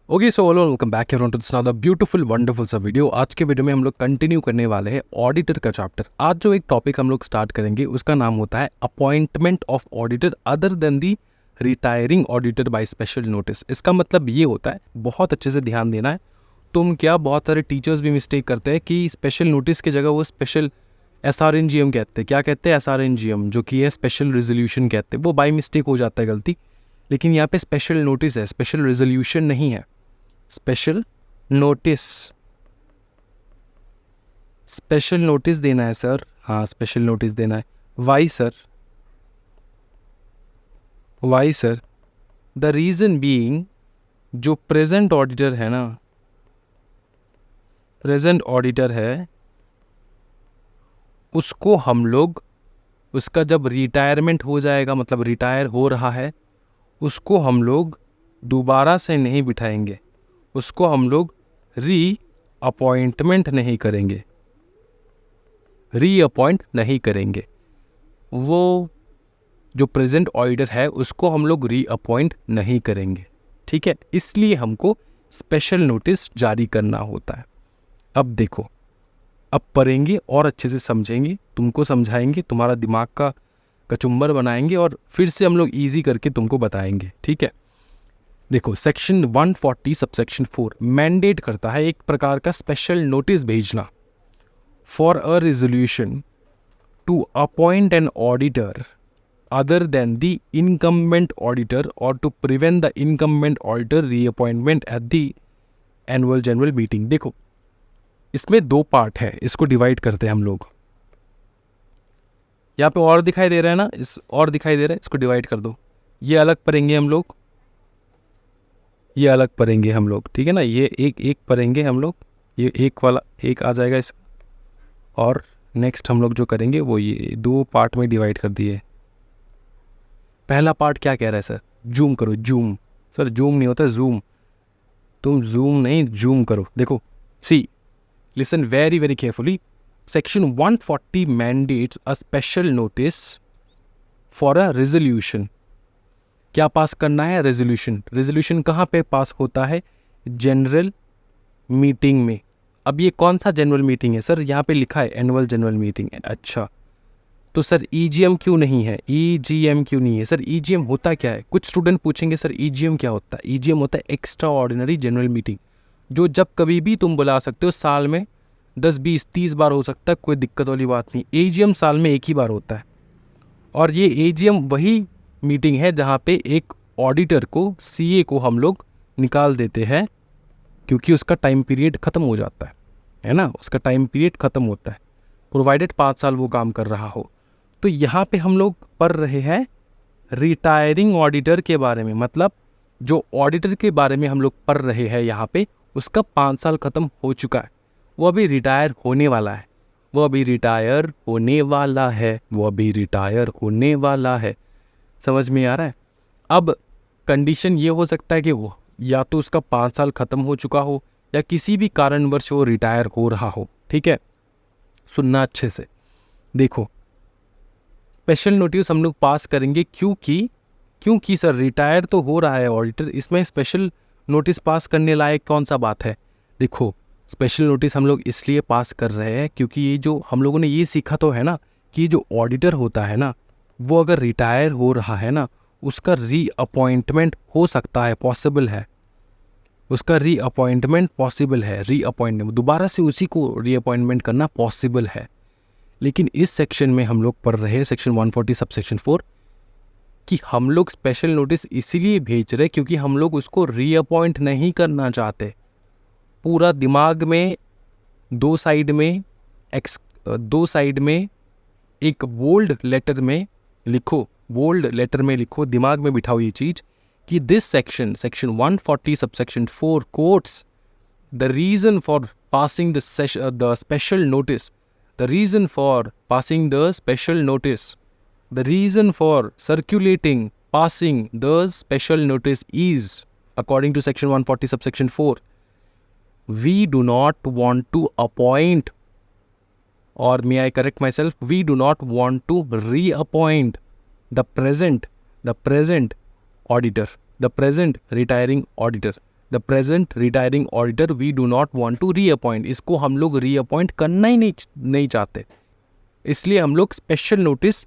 Okay so hello welcome back everyone to this another beautiful wonderful सा video. आज के video में हम लोग कंटिन्यू करने वाले हैं ऑडिटर का चैप्टर। आज जो एक टॉपिक हम लोग स्टार्ट करेंगे उसका नाम होता है appointment of auditor other then the retiring auditor by special notice. इसका मतलब ये होता है, बहुत अच्छे से ध्यान देना है। तुम क्या, बहुत सारे टीचर्स भी मिस्टेक करते हैं कि स्पेशल नोटिस की जगह वो स्पेशल SRNGM कहते हैं। क्या कहते हैं? SRNGM, जो कि है स्पेशल रेजोल्यूशन कहते हैं। वो बाई मिस्टेक हो जाता है गलती, लेकिन यहाँ पे स्पेशल नोटिस है, स्पेशल रेजोल्यूशन नहीं है। स्पेशल नोटिस, स्पेशल नोटिस देना है सर। हाँ, स्पेशल नोटिस देना है। Why sir? Why sir? The reason being, जो प्रेजेंट ऑडिटर है ना, प्रेजेंट ऑडिटर है, उसको हम लोग, उसका जब रिटायरमेंट हो जाएगा, मतलब रिटायर हो रहा है, उसको हम लोग दोबारा से नहीं बिठाएंगे, उसको हम लोग री अपॉइंटमेंट नहीं करेंगे, री अपॉइंट नहीं करेंगे। वो जो प्रेजेंट ऑडिटर है उसको हम लोग री अपॉइंट नहीं करेंगे, ठीक है। इसलिए हमको स्पेशल नोटिस जारी करना होता है। अब देखो, अब पढ़ेंगे और अच्छे से समझेंगे, तुमको समझाएंगे, तुम्हारा दिमाग का कचुम्बर बनाएंगे और फिर से हम लोग ईजी करके तुमको बताएंगे, ठीक है। देखो, सेक्शन 140 सबसेक्शन 4 मैंडेट करता है एक प्रकार का स्पेशल नोटिस भेजना for a resolution to appoint an auditor other than the incumbent auditor और to prevent the incumbent auditor reappointment at the annual general meeting. देखो, इसमें दो पार्ट है, इसको डिवाइड करते हैं हम लोग। यहाँ पे और दिखाई दे रहा है ना, इस और दिखाई दे रहा है, इसको डिवाइड कर दो। ये अलग पढ़ेंगे हम लोग, ये अलग पढ़ेंगे हम लोग, ठीक है ना। ये एक एक पढ़ेंगे हम लोग, ये एक वाला एक आ जाएगा इस, और नेक्स्ट हम लोग जो करेंगे वो ये दो पार्ट में डिवाइड कर दिए। पहला पार्ट क्या कह रहा है सर? जूम करो, जूम। सर जूम नहीं होता, जूम। तुम जूम नहीं, जूम करो। देखो, see, listen very very carefully. Section 140 mandates a special notice for a resolution. क्या पास करना है? रेजोल्यूशन। रेजोल्यूशन कहाँ पे पास होता है? जनरल मीटिंग में। अब ये कौन सा जनरल मीटिंग है सर? यहाँ पे लिखा है एनुअल जनरल मीटिंग है। अच्छा, तो सर EGM क्यों नहीं है? EGM क्यों नहीं है सर? EGM होता क्या है? कुछ स्टूडेंट पूछेंगे सर EGM क्या होता है? EGM होता है एक्स्ट्रा ऑर्डिनरी जनरल मीटिंग, जो जब कभी भी तुम बुला सकते हो। साल में 10 20 30 बार हो सकता है, कोई दिक्कत वाली बात नहीं। AGM साल में एक ही बार होता है, और ये AGM वही मीटिंग है जहाँ पे एक ऑडिटर को, CA को हम लोग निकाल देते हैं, क्योंकि उसका टाइम पीरियड ख़त्म हो जाता है ना। उसका टाइम पीरियड ख़त्म होता है, प्रोवाइडेड 5 साल वो काम कर रहा हो। तो यहाँ पे हम लोग पढ़ रहे हैं रिटायरिंग ऑडिटर के बारे में, मतलब जो ऑडिटर के बारे में हम लोग पढ़ रहे हैं यहाँ पे, उसका 5 साल ख़त्म हो चुका है, वो अभी रिटायर होने वाला है, वो अभी रिटायर होने वाला है, वो अभी रिटायर होने वाला है। समझ में आ रहा है? अब कंडीशन ये हो सकता है कि वो या तो उसका 5 साल ख़त्म हो चुका हो, या किसी भी कारणवश वो रिटायर हो रहा हो, ठीक है। सुनना अच्छे से। देखो, स्पेशल नोटिस हम लोग पास करेंगे क्योंकि सर रिटायर तो हो रहा है ऑडिटर, इसमें स्पेशल नोटिस पास करने लायक कौन सा बात है? देखो, स्पेशल नोटिस हम लोग इसलिए पास कर रहे हैं क्योंकि ये जो हम लोगों ने ये सीखा तो है ना, कि जो ऑडिटर होता है ना, वो अगर रिटायर हो रहा है ना, उसका रीअपॉइंटमेंट हो सकता है, पॉसिबल है, उसका रीअपॉइंटमेंट पॉसिबल है, रीअपॉइंटमेंट दोबारा से उसी को रीअपॉइंटमेंट करना पॉसिबल है। लेकिन इस सेक्शन में हम लोग पढ़ रहे हैं, सेक्शन 140 सबसेक्शन 4, कि हम लोग स्पेशल नोटिस इसीलिए भेज रहे क्योंकि हम लोग उसको रीअपॉइंट नहीं करना चाहते। पूरा दिमाग में दो साइड में एक बोल्ड लेटर में लिखो, बोल्ड लेटर में लिखो, दिमाग में बिठाओ ये चीज़, कि this section 140 subsection 4 quotes the reason for passing the special notice, the reason for passing the special notice, the reason for circulating, passing the special notice is, according to section 140 subsection 4, we do not want to appoint, or may I correct myself, we do not want to reappoint the present auditor, the present retiring auditor. The present retiring auditor we do not want to reappoint, इसको हम लोग reappoint करना ही नहीं चाहते, इसलिए हम लोग special notice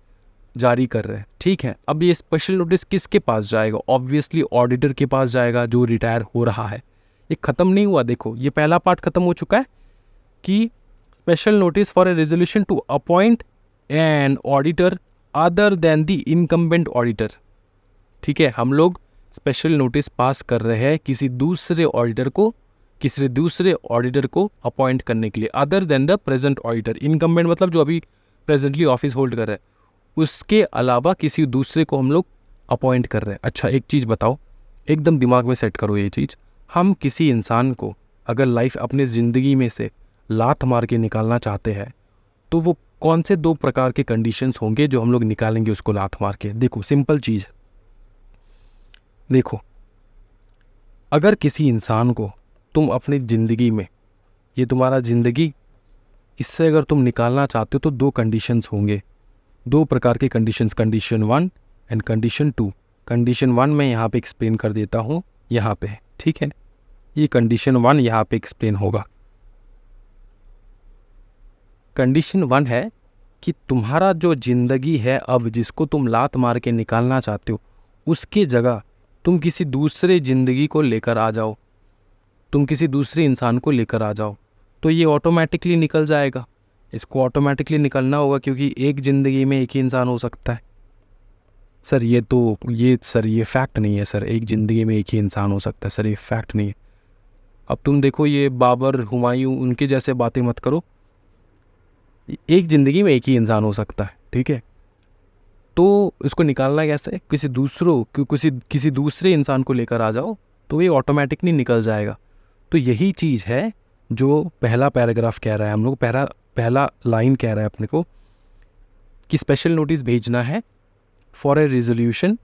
जारी कर रहे हैं। ठीक है, अब ये स्पेशल नोटिस किसके पास जाएगा? ऑब्वियसली ऑडिटर के पास जाएगा जो रिटायर हो रहा है। ये ख़त्म नहीं हुआ, देखो ये पहला पार्ट ख़त्म हो चुका है कि special notice for a resolution to appoint an auditor other than the incumbent auditor. ठीक है, हम लोग स्पेशल नोटिस पास कर रहे हैं किसी दूसरे ऑडिटर को अपॉइंट करने के लिए, other than the present auditor. Incumbent मतलब जो अभी प्रेजेंटली ऑफिस होल्ड कर रहा है, उसके अलावा किसी दूसरे को हम लोग अपॉइंट कर रहे हैं। अच्छा एक चीज़ बताओ, एकदम दिमाग में सेट करो ये चीज़, हम किसी इंसान को अगर लाइफ अपनी ज़िंदगी में से लात मार के निकालना चाहते हैं तो वो कौन से 2 प्रकार के कंडीशंस होंगे जो हम लोग निकालेंगे उसको लात मार के? देखो सिंपल चीज़, देखो अगर किसी इंसान को तुम अपनी ज़िंदगी में, ये तुम्हारा ज़िंदगी, इससे अगर तुम निकालना चाहते हो तो 2 कंडीशंस होंगे, 2 प्रकार के conditions, condition 1 and condition 2। Condition 1 मैं यहाँ पे एक्सप्लेन कर देता हूँ यहाँ पे, ठीक है, ये कंडीशन 1 यहाँ पे एक्सप्लेन होगा। कंडीशन 1 है कि तुम्हारा जो ज़िंदगी है अब जिसको तुम लात मार के निकालना चाहते हो, उसके जगह तुम किसी दूसरे ज़िंदगी को लेकर आ जाओ, तुम किसी दूसरे इंसान को लेकर आ जाओ, तो ये ऑटोमेटिकली निकल जाएगा। इसको ऑटोमेटिकली निकलना होगा क्योंकि एक ज़िंदगी में एक ही इंसान हो सकता है। सर ये फैक्ट नहीं है सर, एक ज़िंदगी में एक ही इंसान हो सकता है सर, ये फैक्ट नहीं है। अब तुम देखो ये बाबर, हुमायूं, उनके जैसे बातें मत करो, एक ज़िंदगी में एक ही इंसान हो सकता है, ठीक है। तो इसको निकालना कैसे है? किसी दूसरे इंसान को लेकर आ जाओ तो ये ऑटोमेटिकली निकल जाएगा। तो यही चीज़ है जो पहला पैराग्राफ कह रहा है, हम लोग पहला लाइन कह रहा है अपने को कि स्पेशल नोटिस भेजना है for a resolution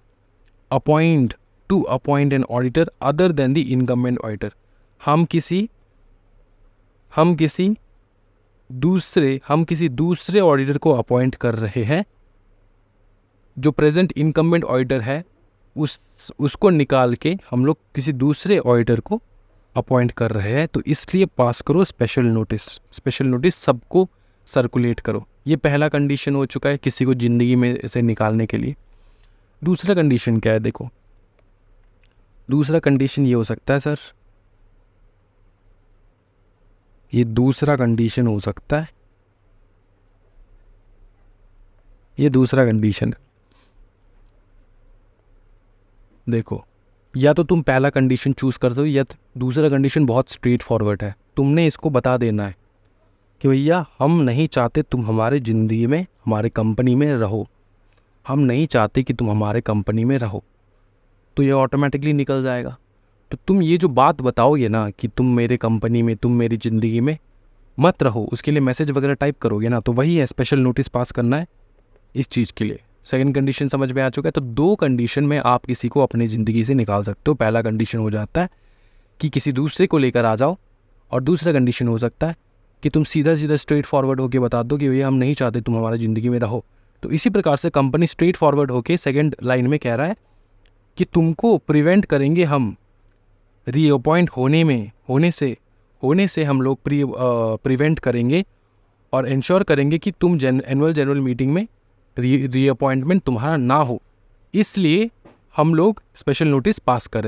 to appoint an auditor other than the incumbent auditor. हम किसी दूसरे ऑडिटर को अपॉइंट कर रहे हैं, जो प्रेजेंट इनकम्बेंट ऑडिटर है उसको निकाल के हम लोग किसी दूसरे ऑडिटर को अपॉइंट कर रहे हैं, तो इसलिए पास करो स्पेशल नोटिस सबको सर्कुलेट करो। ये पहला कंडीशन हो चुका है किसी को ज़िंदगी में से निकालने के लिए। दूसरा कंडीशन क्या है? देखो दूसरा कंडीशन ये हो सकता है सर, ये दूसरा कंडीशन हो सकता है, ये दूसरा कंडीशन। देखो या तो तुम पहला कंडीशन चूज़ कर दो या दूसरा कंडीशन बहुत स्ट्रेट फॉरवर्ड है। तुमने इसको बता देना है कि भैया हम नहीं चाहते तुम हमारे ज़िंदगी में, हमारे कंपनी में रहो, हम नहीं चाहते कि तुम हमारे कंपनी में रहो, तो ये ऑटोमेटिकली निकल जाएगा। तो तुम ये जो बात बताओगे ना कि तुम मेरे कंपनी में, तुम मेरी ज़िंदगी में मत रहो, उसके लिए मैसेज वगैरह टाइप करोगे ना, तो वही है स्पेशल नोटिस पास करना है इस चीज़ के लिए। सेकंड कंडीशन समझ में आ चुका है। तो 2 कंडीशन में आप किसी को अपनी ज़िंदगी से निकाल सकते हो। पहला कंडीशन हो जाता है कि किसी दूसरे को लेकर आ जाओ, और दूसरा कंडीशन हो सकता है कि तुम सीधा स्ट्रेट फॉरवर्ड होकर बता दो कि भैया हम नहीं चाहते तुम हमारी ज़िंदगी में रहो। तो इसी प्रकार से कंपनी स्ट्रेट फॉरवर्ड होकर सेकेंड लाइन में कह रहा है कि तुमको प्रिवेंट करेंगे हम रीअपॉइंट होने से हम लोग प्रिवेंट करेंगे और इंश्योर करेंगे कि तुम एनुअल जनरल मीटिंग में रीअपॉइंटमेंट तुम्हारा ना हो, इसलिए हम लोग स्पेशल नोटिस पास कर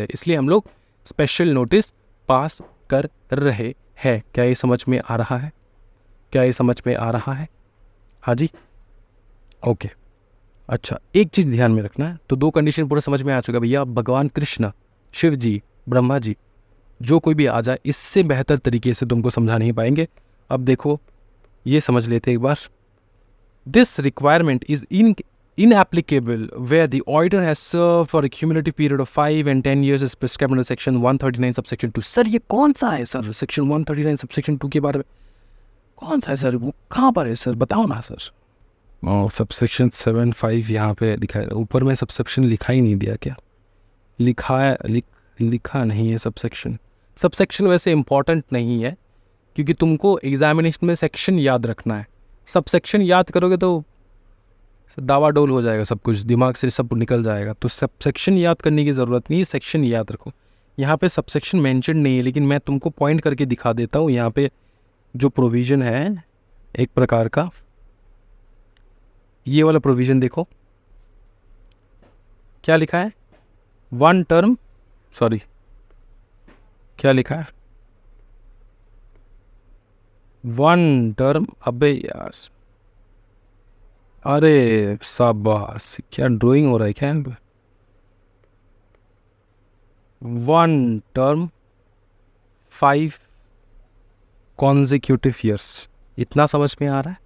रहे हैं। क्या ये समझ में आ रहा है? हाँ जी, ओके। अच्छा एक चीज़ ध्यान में रखना है। तो 2 कंडीशन पूरा समझ में आ चुका भैया। भगवान कृष्ण, शिव जी, ब्रह्मा जी, जो कोई भी आ जाए इससे बेहतर तरीके से तुमको समझा नहीं पाएंगे। अब देखो ये समझ लेते एक बार। This requirement is inapplicable where the auditor has served for a cumulative period of 5 and 10 years as prescribed under section 139 subsection 2। Sir ये कौन सा है सर? सेक्शन 139 सबसेक्शन 2 के बारे में कौन सा है सर? वो कहाँ पर है सर, बताओ ना सर। सबसेक्शन 7(5) यहाँ पे दिखाया, ऊपर में सबसेक्शन लिखा ही नहीं दिया क्या? लिखा नहीं है सबसेक्शन वैसे इंपॉर्टेंट नहीं है क्योंकि तुमको एग्जामिनेशन में सेक्शन याद रखना है। सबसेक्शन याद करोगे तो दावाडोल हो जाएगा, सब कुछ दिमाग से सब निकल जाएगा। तो सबसेक्शन याद करने की ज़रूरत नहीं है, सेक्शन याद रखो। यहाँ पे सबसेक्शन मेंशन नहीं है, लेकिन मैं तुमको पॉइंट करके दिखा देता हूँ। यहाँ पे जो प्रोविज़न है एक प्रकार का, ये वाला प्रोविज़न देखो क्या लिखा है, वन टर्म, सॉरी क्या लिखा है, वन टर्म, अबे यार, अरे शाबाश, क्या ड्राइंग हो रहा है क्या? वन टर्म 5 कॉन्जिक्यूटिव ईयर्स, इतना समझ में आ रहा है।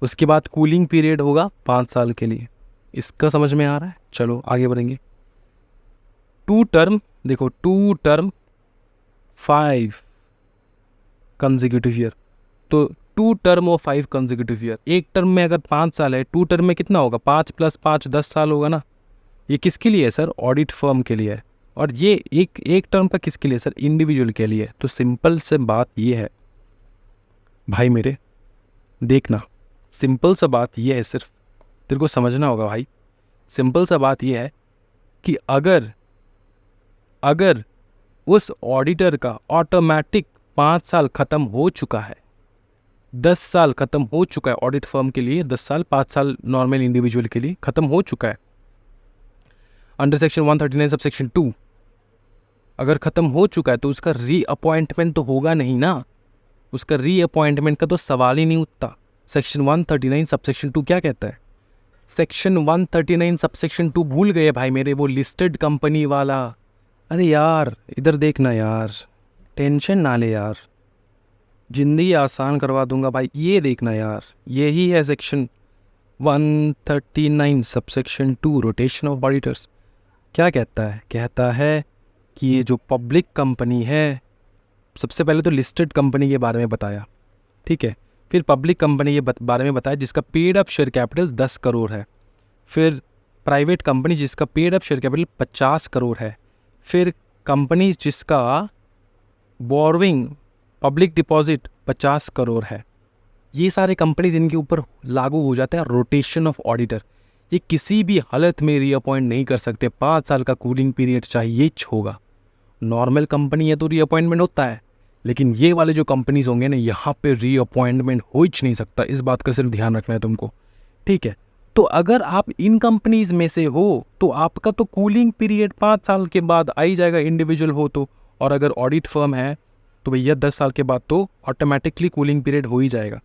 उसके बाद कूलिंग पीरियड होगा 5 साल के लिए, इसका समझ में आ रहा है। चलो आगे बढ़ेंगे। टू टर्म, देखो टू टर्म 5 कंसेक्यूटिव ईयर, तो टू टर्म और 5 कंसेक्यूटिव ईयर, एक टर्म में अगर 5 साल है, टू टर्म में कितना होगा, 5 + 5 10 साल होगा ना। ये किसके लिए है सर? ऑडिट फर्म के लिए है। और ये एक टर्म का किसके लिए सर? इंडिविजुअल के लिए। तो सिंपल से बात ये है भाई मेरे, देखना, सिंपल सा बात ये है, सिर्फ तेरे को समझना होगा भाई। सिंपल सा बात ये है कि अगर उस ऑडिटर का ऑटोमेटिक 5 साल ख़त्म हो चुका है, 10 साल ख़त्म हो चुका है ऑडिट फर्म के लिए, 10 साल, 5 साल नॉर्मल इंडिविजुअल के लिए ख़त्म हो चुका है अंडर सेक्शन 139 सबसेक्शन 2, अगर ख़त्म हो चुका है तो उसका रीअपॉइंटमेंट तो होगा नहीं ना। उसका रीअपॉइंटमेंट का तो सवाल ही नहीं उठता। सेक्शन 139 सबसेक्शन 2 क्या कहता है? सेक्शन 139 सबसेक्शन 2 भूल गए भाई मेरे, वो लिस्टेड कंपनी वाला। अरे यार इधर देखना यार, टेंशन ना ले यार, जिंदगी आसान करवा दूंगा भाई। ये देखना यार, यही है section 139 subsection 2 rotation of auditors. क्या कहता है? कहता है कि ये जो पब्लिक कंपनी है, सबसे पहले तो लिस्टेड कंपनी के बारे में बताया, ठीक है, फिर पब्लिक कंपनी के बारे में बताया जिसका paid up share capital 10 crore है, फिर प्राइवेट कंपनी जिसका paid up share capital 50 crore है, फिर कंपनी जिसका बोरोइंग पब्लिक डिपॉजिट 50 करोड़ है। ये सारे कंपनीज इनके ऊपर लागू हो जाता है रोटेशन ऑफ ऑडिटर। ये किसी भी हालत में रीअपॉइंट नहीं कर सकते, 5 साल का कूलिंग पीरियड चाहिए होगा। नॉर्मल कंपनी है तो रीअपॉइंटमेंट होता है, लेकिन ये वाले जो कंपनीज होंगे ना, यहाँ पे रीअपॉइंटमेंट हो ही नहीं सकता। इस बात का सिर्फ ध्यान रखना है तुमको, ठीक है। तो अगर आप इन कंपनीज में से हो तो आपका तो कूलिंग पीरियड 5 साल के बाद आ ही जाएगा, इंडिविजुअल हो तो। और अगर ऑडिट फर्म है तो भैया 10 साल के बाद तो ऑटोमेटिकली कूलिंग पीरियड हो ही जाएगा।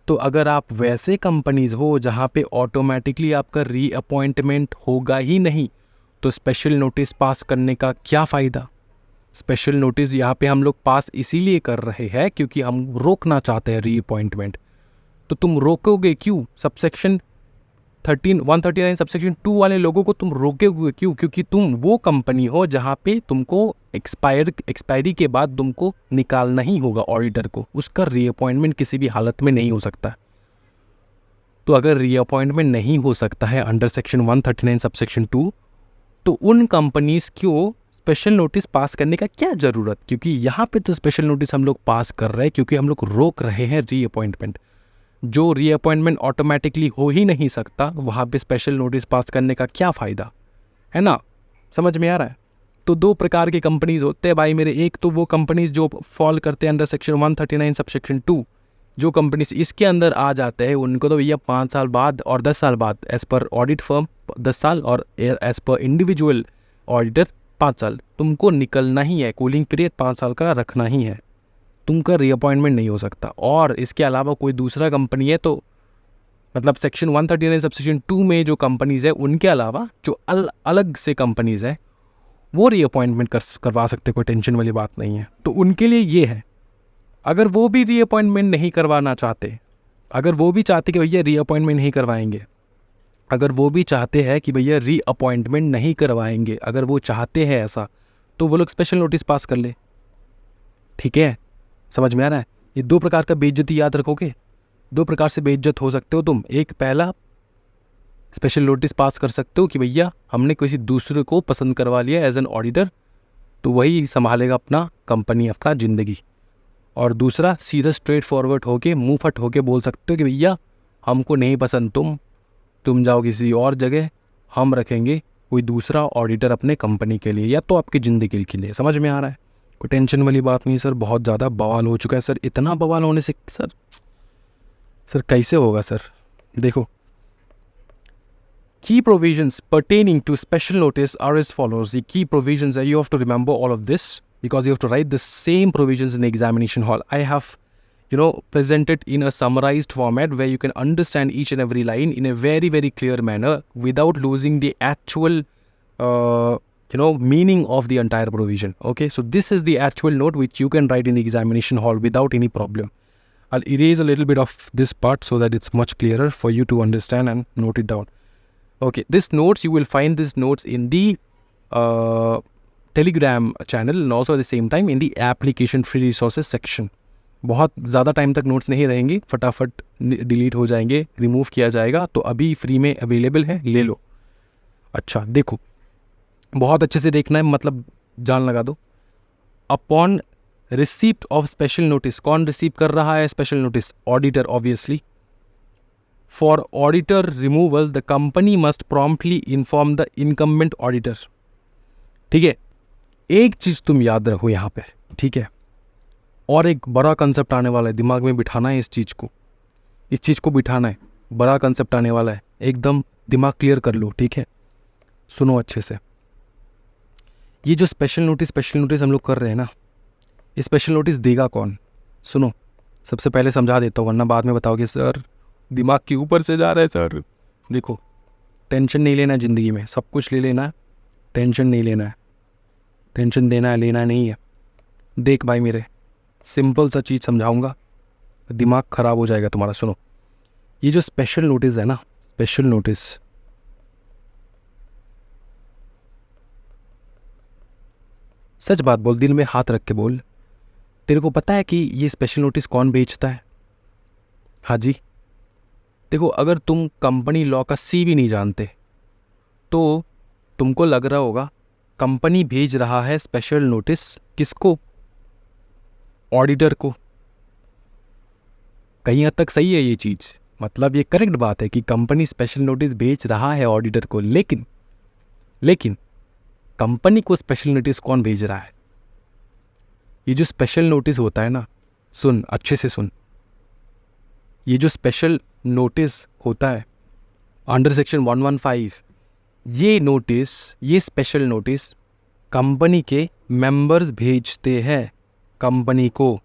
तो अगर आप वैसे कंपनीज हो जहाँ पे ऑटोमेटिकली आपका रीअपॉइंटमेंट होगा ही नहीं, तो स्पेशल नोटिस पास करने का क्या फ़ायदा? स्पेशल नोटिस यहाँ पे हम लोग पास इसीलिए कर रहे हैं क्योंकि हम रोकना चाहते हैं रीअपॉइंटमेंट। तो तुम रोकोगे क्यों? सबसेक्शन 139 सबसेक्शन 2 वाले लोगों को तुम रोकोगे क्यों? क्योंकि तुम वो कंपनी हो जहाँ पे तुमको एक्सपायरी के बाद तुमको निकालना ही होगा ऑडिटर को, उसका रीअपॉइंटमेंट किसी भी हालत में नहीं हो सकता। तो अगर रीअपॉइंटमेंट नहीं हो सकता है अंडर सेक्शन 139 सबसेक्शन 2, तो उन कंपनीज को स्पेशल नोटिस पास करने का क्या ज़रूरत? क्योंकि यहाँ पे तो स्पेशल नोटिस हम लोग पास कर रहे हैं क्योंकि हम लोग रोक रहे हैं रीअपॉइंटमेंट। जो रीअपॉइंटमेंट ऑटोमेटिकली हो ही नहीं सकता, वहाँ पे स्पेशल नोटिस पास करने का क्या फ़ायदा है ना? समझ में आ रहा है? तो 2 प्रकार की कंपनीज होते हैं भाई मेरे। एक तो वो कंपनीज जो फॉल करते हैं अंडर सेक्शन 139 सबसेक्शन 2, जो कंपनीज इसके अंदर आ जाते हैं उनको तो भैया 5 साल बाद और 10 साल बाद एज़ पर ऑडिट फर्म 10 साल और एज़ पर इंडिविजुअल ऑडिटर 5 साल तुमको निकलना ही है। कूलिंग पीरियड 5 साल का रखना ही है, तुमका रीअपॉइंटमेंट नहीं हो सकता। और इसके अलावा कोई दूसरा कंपनी है तो मतलब सेक्शन 139 सबसेक्शन 2 में जो कंपनीज़ है उनके अलावा जो अलग से कंपनीज़ है वो रीअपॉइंटमेंट करवा सकते, कोई टेंशन वाली बात नहीं है। तो उनके लिए ये है, अगर वो भी रीअपॉइंटमेंट नहीं करवाना चाहते, अगर वो भी चाहते कि भैया रीअपॉइंटमेंट नहीं करवाएंगे, अगर वो भी चाहते हैं कि भैया रीअपॉइंटमेंट नहीं करवाएंगे, अगर वो चाहते हैं ऐसा, तो वो लोग स्पेशल नोटिस पास कर ले। ठीक है, समझ में आ रहा है? ये 2 प्रकार का बेइज्जती याद रखोगे। 2 प्रकार से बेइज्जत हो सकते हो तुम। एक, पहला स्पेशल नोटिस पास कर सकते हो कि भैया हमने किसी दूसरे को पसंद करवा लिया एज एन ऑडिटर, तो वही संभालेगा अपना कंपनी, अपना ज़िंदगी। और दूसरा, सीधा स्ट्रेट फॉरवर्ड होके मुँह फट होके बोल सकते हो कि भैया हमको नहीं पसंद तुम जाओ किसी और जगह, हम रखेंगे कोई दूसरा ऑडिटर अपने कंपनी के लिए या तो आपकी ज़िंदगी के लिए। समझ में आ रहा है? कोई टेंशन वाली बात नहीं सर, बहुत ज़्यादा बवाल हो चुका है सर। इतना बवाल होने से सर कैसे होगा सर? देखो, key provisions pertaining to special notice are as follows. The key provisions are, you have to remember all of this because you have to write the same provisions in the examination hall. I have presented in a summarized format where you can understand each and every line in a very, very clear manner without losing the actual meaning of the entire provision. Okay, so this is the actual note which you can write in the examination hall without any problem. I'll erase a little bit of this part so that it's much clearer for you to understand and note it down. Okay, this notes, you will find these notes in the Telegram channel and also at the same time in the application free resources section. बहुत ज़्यादा time तक notes नहीं रहेंगी, फटाफट delete हो जाएंगे, remove किया जाएगा, तो अभी फ्री में अवेलेबल है, ले लो। अच्छा देखो, बहुत अच्छे से देखना है, मतलब जान लगा दो। Upon receipt of special notice, कौन रिसीव कर रहा है special notice? Auditor obviously. For auditor removal the company must promptly inform the incumbent auditor. ठीक है, एक चीज़ तुम याद रखो यहाँ पे, ठीक है? और एक बड़ा कंसेप्ट आने वाला है, दिमाग में बिठाना है इस चीज़ को बिठाना है, बड़ा कंसेप्ट आने वाला है, एकदम दिमाग क्लियर कर लो, ठीक है? सुनो अच्छे से। ये जो स्पेशल नोटिस हम लोग कर रहे हैं ना, ये स्पेशल नोटिस देगा कौन? सुनो, सबसे पहले समझा देता हूँ, वरना बाद में बताओगे सर दिमाग के ऊपर से जा रहा है सर। देखो, टेंशन नहीं लेना है ज़िंदगी में, सब कुछ ले लेना है, टेंशन नहीं लेना है, टेंशन देना है लेना नहीं है। देख भाई मेरे, सिंपल सा चीज़ समझाऊंगा, दिमाग ख़राब हो जाएगा तुम्हारा। सुनो, ये जो स्पेशल नोटिस है ना, स्पेशल नोटिस, सच बात बोल, दिल में हाथ रख के बोल, तेरे को पता है कि ये स्पेशल नोटिस कौन भेजता है? हाँ जी, देखो, अगर तुम कंपनी लॉ का सी भी नहीं जानते तो तुमको लग रहा होगा कंपनी भेज रहा है स्पेशल नोटिस किसको? ऑडिटर को। कहीं हद तक सही है ये चीज़, मतलब ये करेक्ट बात है कि कंपनी स्पेशल नोटिस भेज रहा है ऑडिटर को, लेकिन कंपनी को स्पेशल नोटिस कौन भेज रहा है? ये जो स्पेशल नोटिस होता है ना, सुन अच्छे से सुन, ये जो स्पेशल नोटिस होता है अंडर सेक्शन 115, ये स्पेशल नोटिस कंपनी के मेंबर्स भेजते हैं कंपनी को।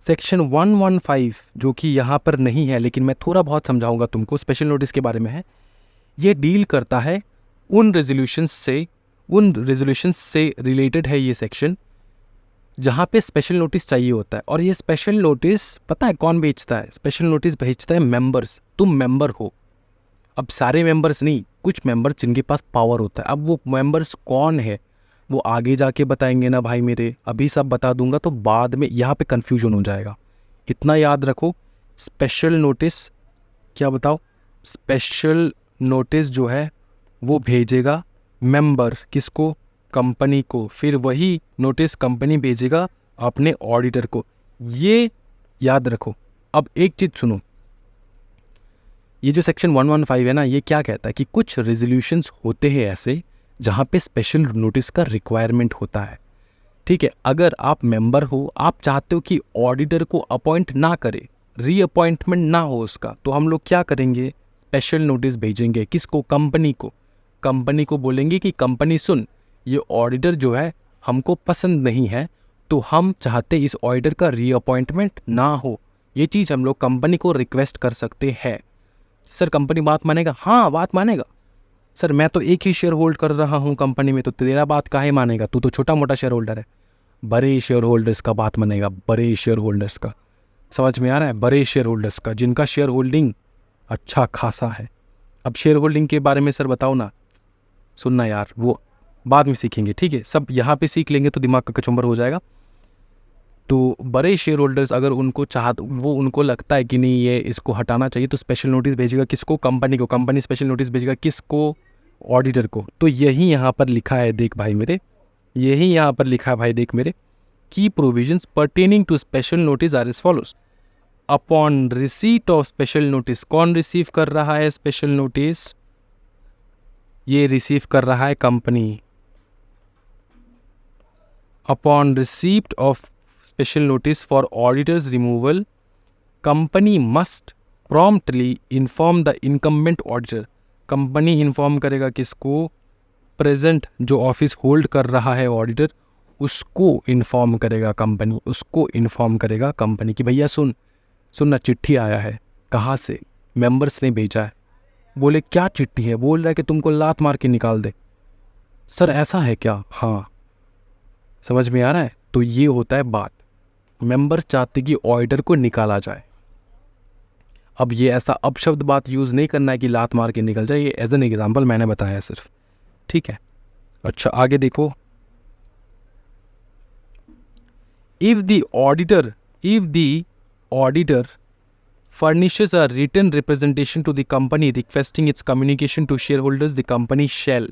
सेक्शन 115 जो कि यहाँ पर नहीं है, लेकिन मैं थोड़ा बहुत समझाऊंगा तुमको, स्पेशल नोटिस के बारे में है। ये डील करता है उन रेजोल्यूशंस से रिलेटेड है ये सेक्शन जहाँ पे स्पेशल नोटिस चाहिए होता है। और ये स्पेशल नोटिस पता है कौन भेजता है? स्पेशल नोटिस भेजता है मेंबर्स। तुम मेंबर हो, अब सारे मेंबर्स नहीं, कुछ मेंबर्स जिनके पास पावर होता है। अब वो मेंबर्स कौन है वो आगे जाके बताएंगे ना भाई मेरे, अभी सब बता दूंगा तो बाद में यहाँ पे कन्फ्यूजन हो जाएगा। इतना याद रखो, स्पेशल नोटिस क्या बताओ? स्पेशल नोटिस जो है वो भेजेगा मेंबर, किसको? कंपनी को। फिर वही नोटिस कंपनी भेजेगा अपने ऑडिटर को। ये याद रखो। अब एक चीज़ सुनो, ये जो सेक्शन 115 है ना, ये क्या कहता है कि कुछ रेजोल्यूशंस होते हैं ऐसे जहाँ पे स्पेशल नोटिस का रिक्वायरमेंट होता है। ठीक है, अगर आप मेंबर हो, आप चाहते हो कि ऑडिटर को अपॉइंट ना करे, रीअपॉइंटमेंट ना हो उसका, तो हम लोग क्या करेंगे? स्पेशल नोटिस भेजेंगे। किसको? कंपनी को। कंपनी को बोलेंगे कि कंपनी सुन, ये ऑडिटर जो है हमको पसंद नहीं है, तो हम चाहते इस ऑडिटर का रीअपॉइंटमेंट ना हो। ये चीज़ हम लोग कंपनी को रिक्वेस्ट कर सकते हैं। सर कंपनी बात मानेगा? हाँ बात मानेगा। सर मैं तो एक ही शेयर होल्ड कर रहा हूँ कंपनी में, तो तेरा बात काहे मानेगा? तू तो छोटा मोटा शेयर होल्डर है। बड़े शेयर होल्डर्स का बात मानेगा, बड़े शेयर होल्डर्स का। समझ में आ रहा है? बड़े शेयर होल्डर्स का, जिनका शेयर होल्डिंग अच्छा खासा है। अब शेयर होल्डिंग के बारे में सर बताओ ना, सुनना यार, वो बाद में सीखेंगे, ठीक है? सब यहाँ पे सीख लेंगे तो दिमाग का कचुम्बर हो जाएगा। तो बड़े शेयर होल्डर्स अगर उनको लगता है कि नहीं ये इसको हटाना चाहिए, तो स्पेशल नोटिस भेजेगा किसको? कंपनी को। कंपनी स्पेशल नोटिस भेजेगा किसको? ऑडिटर को। तो यही यहाँ पर लिखा है, देख भाई मेरे, यही यहाँ पर लिखा है भाई, देख मेरे, की provisions pertaining to special notice are as follows. Upon receipt of special notice, कौन रिसीव कर रहा है स्पेशल नोटिस? ये रिसीव कर रहा है company. Upon receipt of special notice four auditors removal, company must promptly inform the incumbent auditor. Company inform करेगा किसको? प्रेजेंट जो ऑफिस होल्ड कर रहा है ऑडिटर, उसको इन्फॉर्म करेगा कंपनी, उसको इन्फॉर्म करेगा कंपनी कि भैया सुनना चिट्ठी आया है। कहाँ से? मेंबर्स ने भेजा है। बोले क्या चिट्ठी है? बोल रहा है कि तुमको लात मार के निकाल दे। सर ऐसा है क्या? हाँ, समझ में आ रहा है? तो ये होता है बात। मेंबर्स चाहते कि ऑडिटर को निकाला जाए। अब ये ऐसा अपशब्द बात यूज़ नहीं करना है कि लात मार के निकल जाए, ये एज एन एग्जाम्पल मैंने बताया सिर्फ, ठीक है। अच्छा आगे देखो, if the auditor furnishes a written representation to the company requesting its communication to shareholders, the company shall।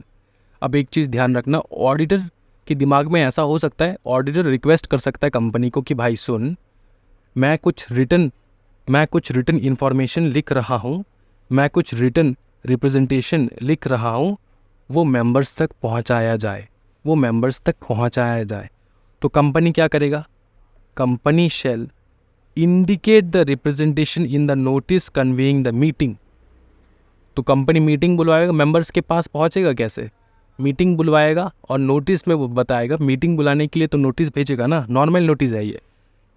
अब एक चीज़ ध्यान रखना, ऑडिटर के दिमाग में ऐसा हो सकता है, ऑडिटर रिक्वेस्ट कर सकता है कंपनी को कि भाई सुन, मैं कुछ रिटन इन्फॉर्मेशन लिख रहा हूँ, मैं कुछ रिटन रिप्रेजेंटेशन लिख रहा हूँ, वो मेंबर्स तक पहुँचाया जाए। तो कंपनी क्या करेगा? Company shall indicate the representation in the notice conveying the meeting. तो कंपनी मीटिंग बुलवाएगा, मेंबर्स के पास पहुंचेगा कैसे? मीटिंग बुलवाएगा और नोटिस में वो बताएगा। मीटिंग बुलाने के लिए तो नोटिस भेजेगा ना, नॉर्मल नोटिस है ये।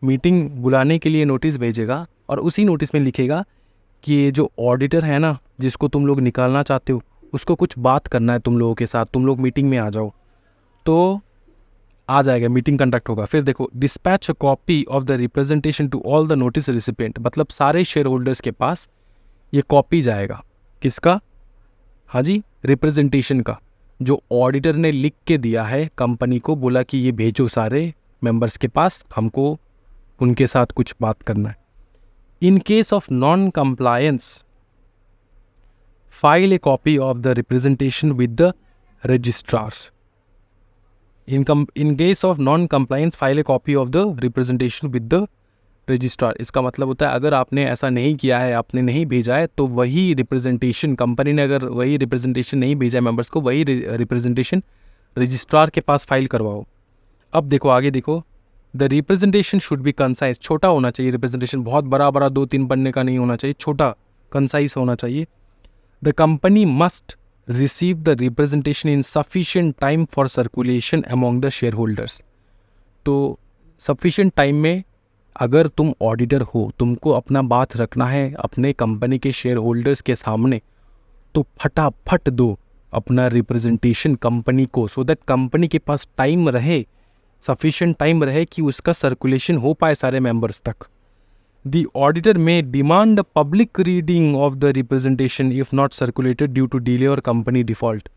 मीटिंग बुलाने के लिए नोटिस भेजेगा और उसी नोटिस में लिखेगा कि ये जो ऑडिटर है ना, जिसको तुम लोग निकालना चाहते हो, उसको कुछ बात करना है तुम लोगों के साथ, तुम लोग मीटिंग में आ जाओ। तो आ जाएगा, मीटिंग कंडक्ट होगा। फिर देखो, dispatch a copy of the representation to all the notice recipient, मतलब सारे शेयर होल्डर्स के पास ये कॉपी जाएगा। किसका? हाँ जी, रिप्रेजेंटेशन का, जो ऑडिटर ने लिख के दिया है कंपनी को, बोला कि ये भेजो सारे मेंबर्स के पास, हमको उनके साथ कुछ बात करना है। इन case of non compliance, file A copy of the representation with the registrar. In case of non compliance, file A copy of the representation with the registrar. इसका मतलब होता है अगर आपने ऐसा नहीं किया है, आपने नहीं भेजा है, तो वही रिप्रेजेंटेशन, कंपनी ने अगर वही रिप्रेजेंटेशन नहीं भेजा है मेंबर्स को, वही रिप्रेजेंटेशन रजिस्ट्रार के पास फाइल करवाओ। अब देखो आगे देखो, the representation should be concise, छोटा होना चाहिए रिप्रेजेंटेशन, बहुत बड़ा 2-3 पन्ने का नहीं होना चाहिए, छोटा कंसाइज होना चाहिए। The company must receive the representation in sufficient time for circulation among the shareholders। तो sufficient time में अगर तुम ऑडिटर हो, तुमको अपना बात रखना है अपने कंपनी के शेयर होल्डर्स के सामने, तो फटाफट दो अपना रिप्रेजेंटेशन कंपनी को, सो दैट कंपनी के पास टाइम रहे, सफिशिएंट टाइम रहे कि उसका सर्कुलेशन हो पाए सारे मेंबर्स तक। The auditor may demand a public reading of the representation if not circulated due to delay or company default।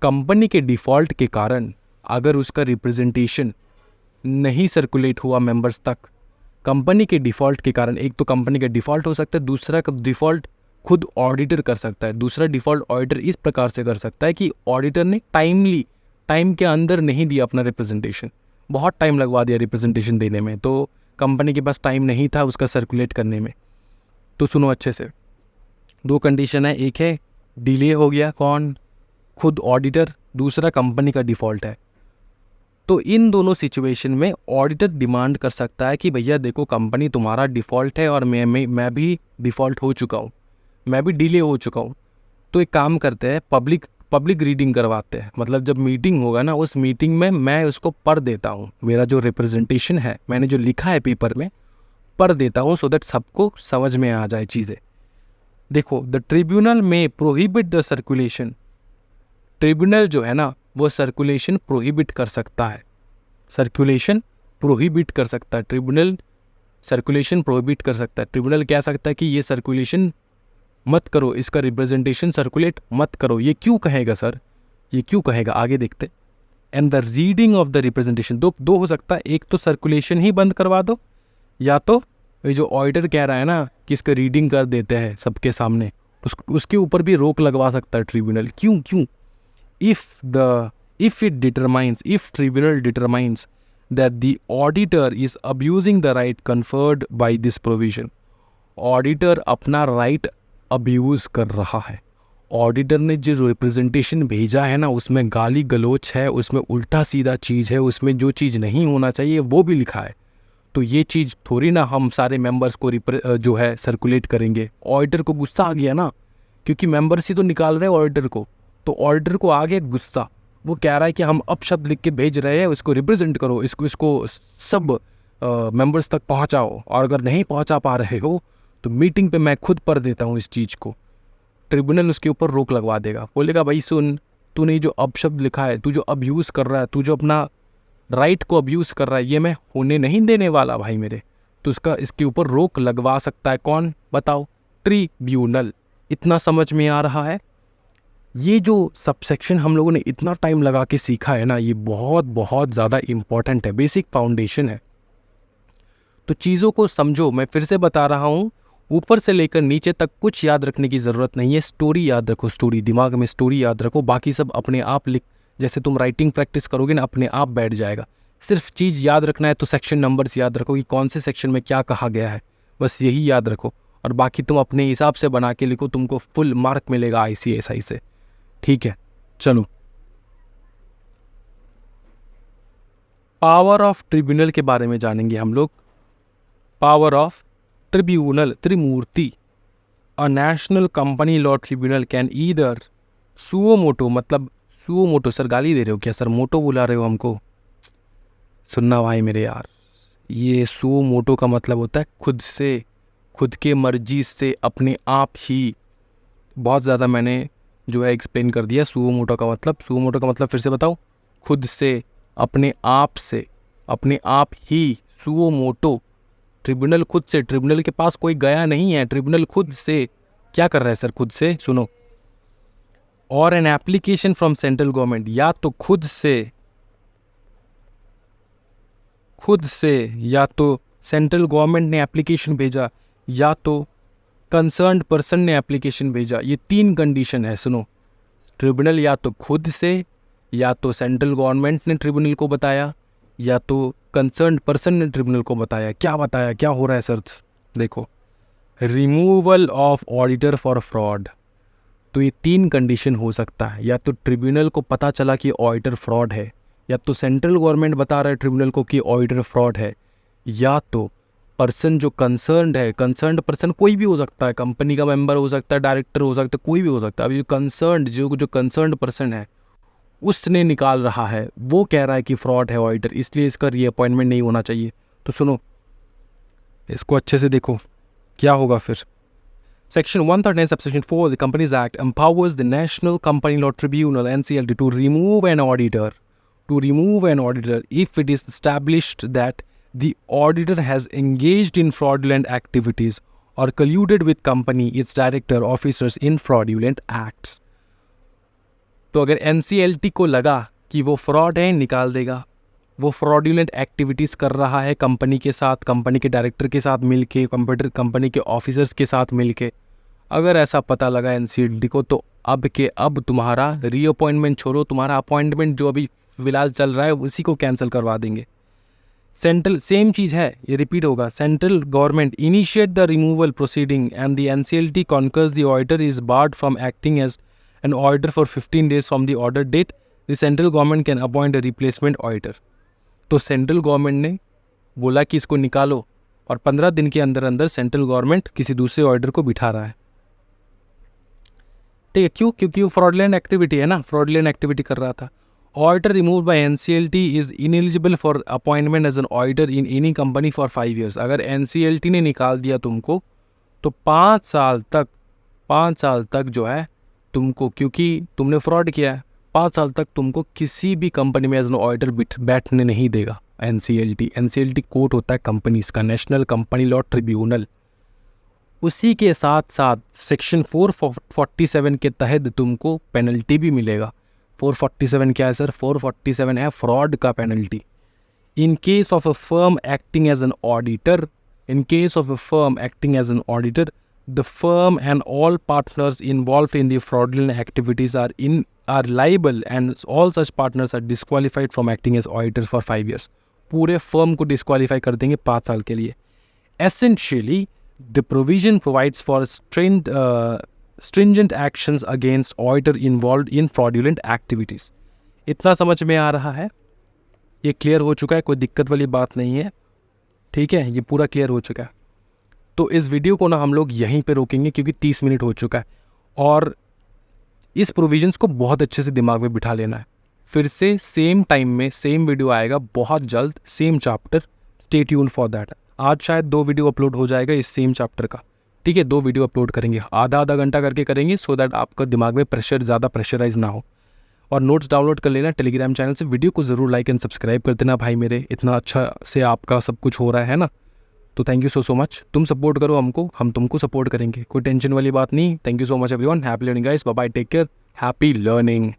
Company के डिफ़ॉल्ट के कारण अगर उसका रिप्रेजेंटेशन नहीं सर्कुलेट हुआ मेंबर्स तक, कंपनी के डिफ़ॉल्ट के कारण, एक तो कंपनी का डिफ़ॉल्ट हो सकता है, दूसरा का डिफ़ॉल्ट खुद ऑडिटर कर सकता है। दूसरा डिफ़ॉल्ट ऑडिटर इस प्रकार से कर सकता है कि ऑडिटर ने टाइम के अंदर नहीं दिया अपना रिप्रेजेंटेशन, बहुत टाइम लगवा दिया रिप्रेजेंटेशन देने में, तो कंपनी के पास टाइम नहीं था उसका सर्कुलेट करने में। तो सुनो अच्छे से, दो कंडीशन है, एक है डिले हो गया, कौन? खुद ऑडिटर, दूसरा कंपनी का डिफ़ॉल्ट है। तो इन दोनों सिचुएशन में ऑडिटर डिमांड कर सकता है कि भैया देखो कंपनी तुम्हारा डिफ़ॉल्ट है और मैं भी डिफ़ॉल्ट हो चुका हूँ, मैं भी डिले हो चुका हूँ, तो एक काम करते हैं, पब्लिक रीडिंग करवाते हैं। मतलब जब मीटिंग होगा ना, उस मीटिंग में मैं उसको पढ़ देता हूँ, मेरा जो रिप्रेजेंटेशन है, मैंने जो लिखा है पेपर में, पढ़ देता हूँ, सो दैट सबको समझ में आ जाए चीज़ें। देखो, द ट्रिब्यूनल में प्रोहिबिट द सर्कुलेशन, ट्रिब्यूनल जो है ना वो सर्कुलेशन प्रोहिबिट कर सकता है, सर्कुलेशन प्रोहिबिट कर सकता है, ट्रिब्यूनल सर्कुलेशन प्रोहिबिट कर सकता है। ट्रिब्यूनल कह सकता है कि ये सर्कुलेशन मत करो, इसका रिप्रेजेंटेशन सर्कुलेट मत करो। ये क्यों कहेगा सर? ये क्यों कहेगा? आगे देखते। And the reading of the representation, दो हो सकता है, एक तो सर्कुलेशन ही बंद करवा दो, या तो ये जो ऑडिटर कह रहा है ना कि इसका रीडिंग कर देते हैं सबके सामने, उसके ऊपर भी रोक लगवा सकता है ट्रिब्यूनल। क्यों? if tribunal determines that the auditor is abusing the right conferred by this provision, auditor अपना राइट अब्यूज़ कर रहा है, ऑडिटर ने जो रिप्रेजेंटेशन भेजा है ना, उसमें गाली गलोच है, उसमें उल्टा सीधा चीज़ है, उसमें जो चीज़ नहीं होना चाहिए वो भी लिखा है। तो ये चीज़ थोड़ी ना हम सारे मेंबर्स को जो है सर्कुलेट करेंगे। ऑडिटर को गुस्सा आ गया ना, क्योंकि मेंबर्स ही तो निकाल रहे हैं ऑडिटर को, तो ऑडिटर को आ गया गुस्सा। वो कह रहा है कि हम अपशब्द लिख के भेज रहे हैं, उसको रिप्रेजेंट करो, इसको सब मेंबर्स तक पहुंचाओ, और अगर नहीं पहुंचा पा रहे हो तो मीटिंग पे मैं खुद पढ़ देता हूँ इस चीज़ को। ट्रिब्यूनल उसके ऊपर रोक लगवा देगा, बोलेगा भाई सुन, तूने जो अपशब्द लिखा है, तू जो अब्यूज़ कर रहा है, तू जो अपना राइट को अब्यूज़ कर रहा है, ये मैं होने नहीं देने वाला भाई मेरे। तो इसके ऊपर रोक लगवा सकता है कौन, बताओ? ट्रिब्यूनल। इतना समझ में आ रहा है? ये जो सबसेक्शन हम लोगों ने इतना टाइम लगा के सीखा है ना, ये बहुत बहुत ज़्यादा इम्पॉर्टेंट है, बेसिक फाउंडेशन है। तो चीज़ों को समझो, मैं फिर से बता रहा हूँ, ऊपर से लेकर नीचे तक कुछ याद रखने की ज़रूरत नहीं है। स्टोरी याद रखो, स्टोरी दिमाग में, स्टोरी याद रखो, बाकी सब अपने आप लिख, जैसे तुम राइटिंग प्रैक्टिस करोगे ना, अपने आप बैठ जाएगा। सिर्फ चीज़ याद रखना है तो सेक्शन नंबर्स याद रखो कि कौन से सेक्शन में क्या कहा गया है, बस यही याद रखो, और बाकी तुम अपने हिसाब से बना के लिखो, तुमको फुल मार्क मिलेगा ICSI से। ठीक है, चलो पावर ऑफ ट्रिब्यूनल के बारे में जानेंगे हम लोग। Power of tribunal, Trimurti. A national company law tribunal can either suo motu, मतलब सुओ मोटो, सर गाली दे रहे हो क्या सर, मोटो बुला रहे हो हमको? सुनना भाई मेरे यार, ये सुओ मोटो का मतलब होता है खुद से, खुद के मर्जी से, अपने आप ही। बहुत ज़्यादा मैंने जो है एक्सप्लेन कर दिया सुओ मोटो का मतलब। सुओ मोटो का मतलब फिर से बताओ, खुद से, अपने आप से, अपने आप ही, सुओ मोटो। ट्रिब्यूनल खुद से, ट्रिब्यूनल के पास कोई गया नहीं है, ट्रिब्यूनल खुद से क्या कर रहा है सर, खुद से, सुनो। और an application from central government, या तो खुद से, खुद से, या तो सेंट्रल गवर्नमेंट ने एप्लीकेशन भेजा, या तो कंसर्न्ड पर्सन ने एप्लीकेशन भेजा। ये 3 कंडीशन है, सुनो। ट्रिब्यूनल या तो खुद से, या तो सेंट्रल गवर्नमेंट ने ट्रिब्यूनल को बताया, या तो कंसर्न्ड पर्सन ने ट्रिब्यूनल को बताया। क्या बताया, क्या हो रहा है सर? देखो, removal of auditor for fraud. तो ये 3 कंडीशन हो सकता है, या तो ट्रिब्यूनल को पता चला कि ऑडिटर फ्रॉड है, या तो सेंट्रल गवर्नमेंट बता रहा है ट्रिब्यूनल को कि ऑडिटर फ्रॉड है, या तो पर्सन जो कंसर्न्ड है, कंसर्न्ड पर्सन कोई भी हो सकता है, कंपनी का मेंबर हो सकता है, डायरेक्टर हो सकता है, कोई भी हो सकता है। अभी जो कंसर्न्ड पर्सन है उसने निकाल रहा है, वो कह रहा है कि फ्रॉड है ऑडिटर, इसलिए इसका रीअपॉइंटमेंट नहीं होना चाहिए। तो सुनो, इसको अच्छे से देखो क्या होगा फिर। Section 139, Subsection 4 of the Companies Act empowers the National Company Law Tribunal (NCLT) to remove an auditor, if it is established that the auditor has engaged in fraudulent activities or colluded with company, its director, officers in fraudulent acts. तो अगर NCLT को लगा कि वो fraud है, निकाल देगा। वो फ्रॉडुलेंट एक्टिविटीज़ कर रहा है कंपनी के साथ, कंपनी के डायरेक्टर के साथ मिलके, कंपनी के ऑफिसर्स के साथ मिलके, अगर ऐसा पता लगा NCLT को, तो अब तुम्हारा रीअपॉइंटमेंट छोड़ो, तुम्हारा अपॉइंटमेंट जो अभी फिलहाल चल रहा है उसी को कैंसिल करवा देंगे। सेंट्रल, सेम चीज़ है, ये रिपीट होगा। Central government initiate the removal proceeding and the NCLT concurs the auditor is barred from acting as an auditor for 15 days from the order date. The central government can appoint a replacement auditor. तो central government ने बोला कि इसको निकालो, और 15 दिन के अंदर अंदर सेंट्रल गवर्नमेंट किसी दूसरे ऑर्डर को बिठा रहा है। ठीक है, क्यों? क्योंकि वो फ्रॉडलेंट एक्टिविटी है ना, फ्रॉडलेंट एक्टिविटी कर रहा था। Auditor remove by NCLT is ineligible for appointment as an auditor in any company for 5 years। अगर NCLT ने निकाल दिया तुमको, तो 5 साल तक जो है तुमको, क्योंकि तुमने फ्रॉड किया है, 5 साल तक तुमको किसी भी कंपनी में एज एन ऑडिटर बैठने नहीं देगा NCLT कोर्ट होता है कंपनीज का, नेशनल कंपनी लॉ ट्रिब्यूनल। उसी के साथ साथ सेक्शन 447 के तहत तुमको पेनल्टी भी मिलेगा। 447 क्या है सर? 447 है फ्रॉड का penalty. In case of a firm acting as an auditor, the firm and all partners involved in the fraudulent activities are liable, and all such partners are disqualified from acting as auditor for 5 years। पूरे firm को disqualify कर देंगे 5 साल के लिए। Essentially, the provision provides for stringent actions against auditor involved in fraudulent activities। इतना समझ में आ रहा है, ये क्लियर हो चुका है, कोई दिक्कत वाली बात नहीं है, ठीक है, ये पूरा क्लियर हो चुका है। तो इस वीडियो को ना हम लोग यहीं पे रोकेंगे क्योंकि 30 मिनट हो चुका है, और इस प्रोविजंस को बहुत अच्छे से दिमाग में बिठा लेना है। फिर से सेम टाइम में सेम वीडियो आएगा बहुत जल्द, same chapter, stay tune for that. आज शायद 2 वीडियो अपलोड हो जाएगा इस सेम चैप्टर का, ठीक है, 2 वीडियो अपलोड करेंगे, आधा आधा घंटा करके करेंगे, सो दैट आपका दिमाग में प्रेशर ज़्यादा प्रेशराइज ना हो। और नोट्स डाउनलोड कर लेना टेलीग्राम चैनल से। वीडियो को ज़रूर लाइक एंड सब्सक्राइब कर देना भाई मेरे, इतना अच्छा से आपका सब कुछ हो रहा है ना, तो थैंक यू सो मच। तुम सपोर्ट करो हमको, हम तुमको सपोर्ट करेंगे, कोई टेंशन वाली बात नहीं। Thank you so much everyone, happy learning guys, bye bye, take care, happy learning.